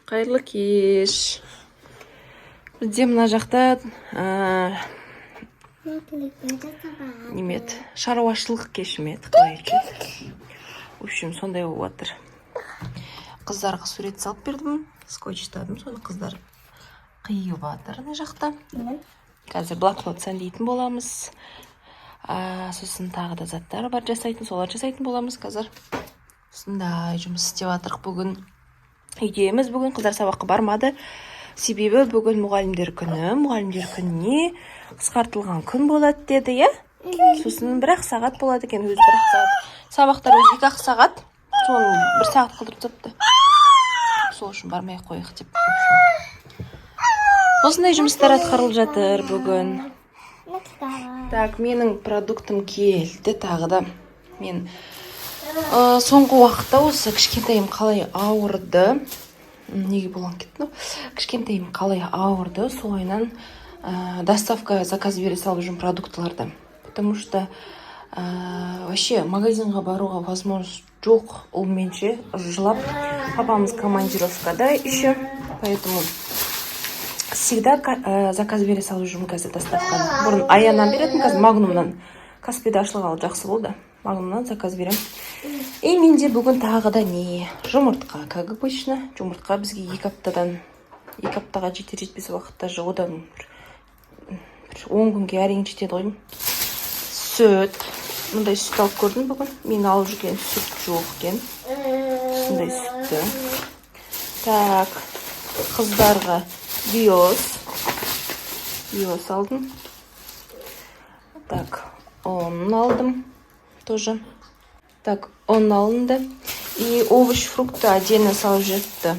Қайырлы кеш. Бізде мына жақта немет шаруашылық кешімет. В общем, сондай болып жатыр. Қыздарға сурет салып бердім, скотчтадым, соны қыздар қиып жатыр мына жақта. Қазір блокнот сәндейтін боламыз. Сосын тағы да заттар бар жасайтын, солар жасайтын боламыз қазір. Сондай жұмыс істеп жатырық бүгін. Үйдеміз бүгін, қыздар сабаққа бармады. Себебі бүгін мұғалімдер күні. Мұғалімдер күніне қысқартылған күн болады деді, иә? Сосын 1 сағат болады екен, өзі 1 сағат. Сабақтар өзі 2 сағат. Соны 1 сағат қылдырып тапты. Сол үшін бармай қойық деп. Осындай жұмыстар атқарылып жатыр бүгін. Так, менің продуктым келді тағы да. Мен соңғы уақытта осы кішкентайым қалай ауырды. Неге болған кетті? Кішкентайым қалай ауырды. Солайынан доставка заказ бере салып жүрмін продуктыларды. Потому что вообще магазинға баруға возможность жоқ. Ол менше жылап. Папамыз командировкада еще. Поэтому всегда заказ бере салып жүрмін қазір доставканы. Бұрын Аяннан беретін, қазір Магнумнан. Каспида ашылғалы жақсы болды. Магнумнан заказ берем. И менде бүгін тағы да не? Жұмыртқа, как обычно. Жұмыртқа бізге 2 аптаға жетер-жетпес уақытта одан 10 күнге әрең жетеді ғой. Сүт. Мұндай сүт алып көрдім бүгін. Мен алып жүрген сүт жоқ екен. Сондай сүтті. Так, қыздарға биос алдым. Так, он алдым тоже. Так, он алынды. И овощ, фрукты отдельно салып жетті.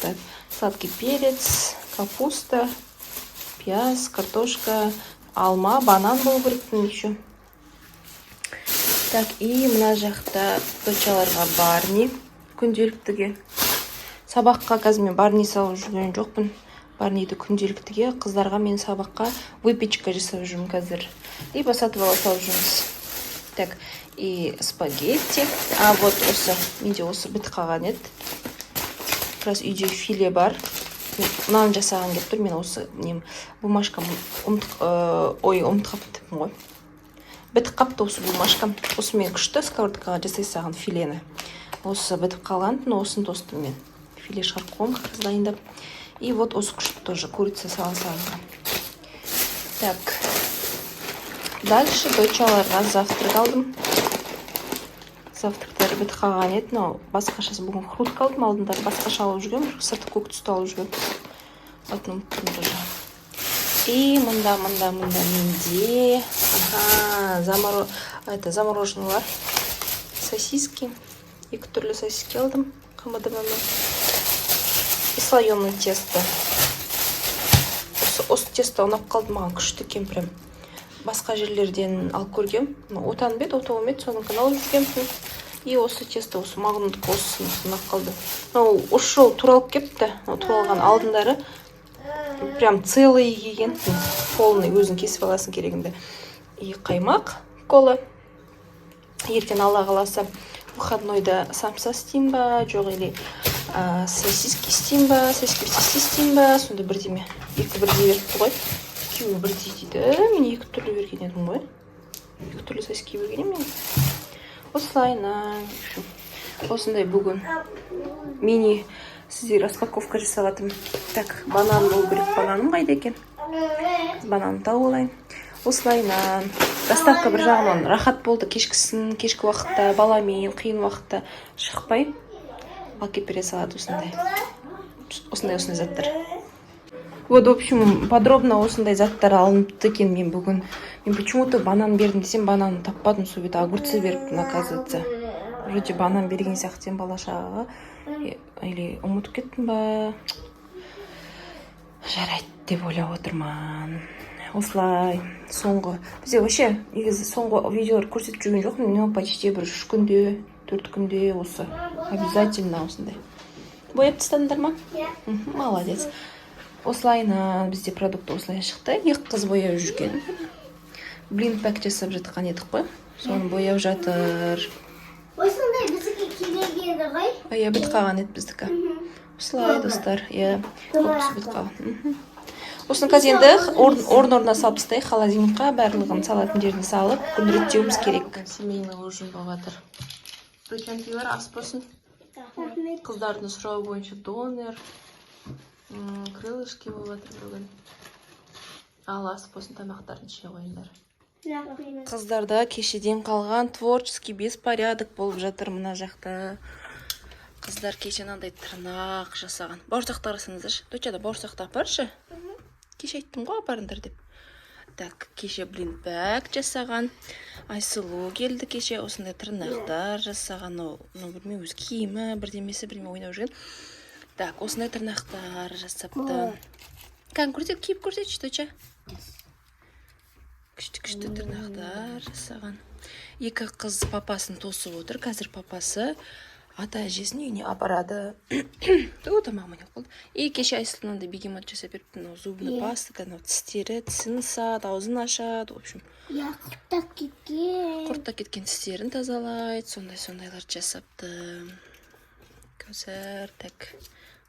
Так, сладкий перец, капуста, пияз, картошка, алма, банан болып біріктім еще. Так, и мына жақта дочаларға барни күнделіктіге. Сабаққа қазір мен барни салып жүрген жоқпын. Барниді күнделіктіге, қыздарға мен сабаққа выпечка жасап жүрмін қазір. И басатып ала салып жүрміз. Так, и спагетти. Вот осы, менде осы бітіп қалған еді. Как раз үйде филе бар. Мынаны жасаған келіп тұр. Мен осы бумажкам ұмытып қаптым ғой. Бітіп қапты осы бумажкам. Осы мен күшті сковородкаға жасай салған филені. Осы бітіп қалған, осын тостым мен. Филе шығарып қойым, как раз дайындап. И вот осы күшті тоже курица салған. Так. Дальше дочаларға завтрак алдым. Завтрактары бітіп қалған еді, но басқашасы бүгін хрутка алдым, алдында басқаша алып жүргем, сырты көк түсті алып жүргем. Отын ұмыттым тоже. И мында менде замороженныйлар, сосиски, 2 түрлі сосиски алдым, қымыдымымен. И слоеное тесто. Осы тесто ұнап қалды маған, күшті екен прям. Басқа жерлерден алып көргем. Отан бет, отауым ет, соныңқын алып жүргем. И осы тесто, осы магнумдық осы ұнап қалды. Осы жол туралып кепті. Туралған алдындары прям целый еген. Полный өзің кесіп аласың керегіңді. И қаймақ, кола. Ертең Алла қаласа выходнойда самса істейм ба, жоқ или сосиски істейм ба, сосиски істейм ба, сонда бірдеме. 2 бірдей беріпті ғой. Екеуі бірдей дейді. Мен 2 түрлі берген едім ғой. 2 түрлі сосиски берген едім мен. Осылайна. Осындай бүгін мини сіздер распаковка жасаватым. Так, банан бол керек. Бананым қайда екен? Бананын тауып алайын. Осылайна. Доставка бір жағынан рахат болды. Кешкі уақытта, баламен, қиын уақытта шықпай. Алып бере салады осындай заттар. Вот, в общем, подробно осындай заттар алыныпты екен мен бүгін. Мен почему-то банан бердім десем, банан таппадым, сол бет огурцы беріпті, оказывается. Вроде банан берген сияқтен балашаға. Или ұмытып кеттім ба? Жарайды деп ойлап отырман. Осылай, соңғы. Бізде вообще, негізі соңғы видеолар көрсетіп жүрген жоқпын. Мен почти бір 3 күнде, 4 күнде осы. Обязательно осындай. Бояп тастадыңдар ма? Молодец. Осылайна бізде продукты осылай шықты. 2 қыз бояп жүрген. Блин пәк жасап жатқан едік қой. Соны бояп жатыр. Осындай біздікі келген еді ғой. Бітіп қалған еді біздікі. осылай достар. Иә, көбісі бітіп қалған. Осыны қазір енді орын-орнына салып тастайық, холодильникқа барлығын салатын жеріне салып, күн реттеуіміз керек. Семейный ужин болып жатыр. Брекентлер ас болсын. Қыздардың сұрауы бойынша донер, крылышки болып жатыр бүгін. Ал ас болсын, тамақтарын іше қойыңдар. Қыздарда кешеден қалған творческий беспорядок болып жатыр мына жақта. Қыздар кеше мынандай тырнақ жасаған. Бауырсақтар қарасаңыздаршы. Дочада бауырсақты апаршы. Кеше айттым ғой апарыңдар деп. Так, кеше блинбак жасаған. Айсұлу келді кеше, осындай тырнақтар жасаған. Білмеймін, өз киімі, бірдемесі ойнап жүрген. Так, осындай тырнақтар жасапты. Көрсет, киіп көрсетші, доча. Күшті тырнақтар жасаған. Екі қыз папасын тосып отыр. Қазір папасы ата әжесінің үйіне апарады. Тамағым не болды. И кеше Айсұлуынан бегемот жасап беріпті. Зубны паста, тістері, тісін сады, аузын ашады. В общем, құрттап кеткен тістерін тазалайды. Сондайлар жасапты. Көзір, так.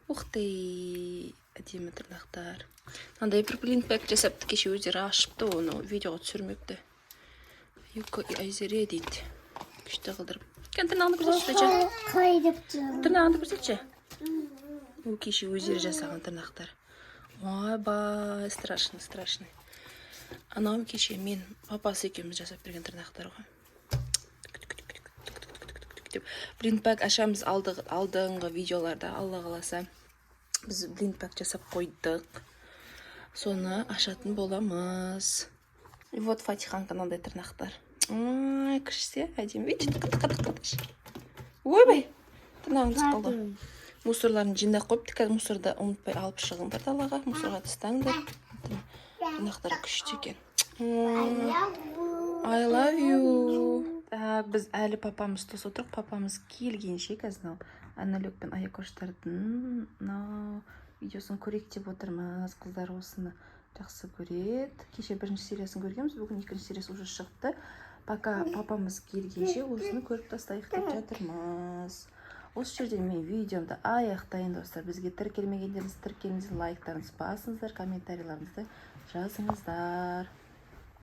Ухты, әдемі тырнақтар. Мынандай бір блинбак жасапты, кеше өздері ашыпты, оны видеоға түсірмепті. Юка и Айзере дейді. Күшті қылдырып. Тырнағынды көрсетші, доча. Тырнағынды көрсетші. Ол кеше өздері жасаған тырнақтар. Ойбай, страшный. Анау кеше мен папасы екеуміз жасап берген тырнақтар ғой. Блинбак ашамыз алдыңғы видеоларда, Алла қаласа. Біз блинбак жасап қойдық. Соны ашатын боламыз. И вот Фатихан каналдай тырнақтар. Ай, күшсе, әдемі. Видите, қыт-қыт. Ойбай, тырнағын сықылды. Мусорларын жинақ қойыпты, қазір мусорда ұмытпай алып шығыңдар далаға. Мусорға тастаңдар. Тырнақтар күшті екен. I love you. Біз әлі папамыз тосып отырық. Папамыз келгенше қазір Аналек пен Аякоштардың видеосын көрейік деп отырмыз. Қыздар осыны жақсы көреді. Кеше бірінші сериясын көргенбіз, бүгін екінші сериясы уже шықты. Пока папамыз келгенше осыны көріп тастайық деп жатырмыз. Осы жерде мен видеомды аяқтайын достар. Бізге тіркелмегендеріңіз тіркеліңіздер, лайктарыңызды басыңыздар, комментарийларыңызды жазыңыздар.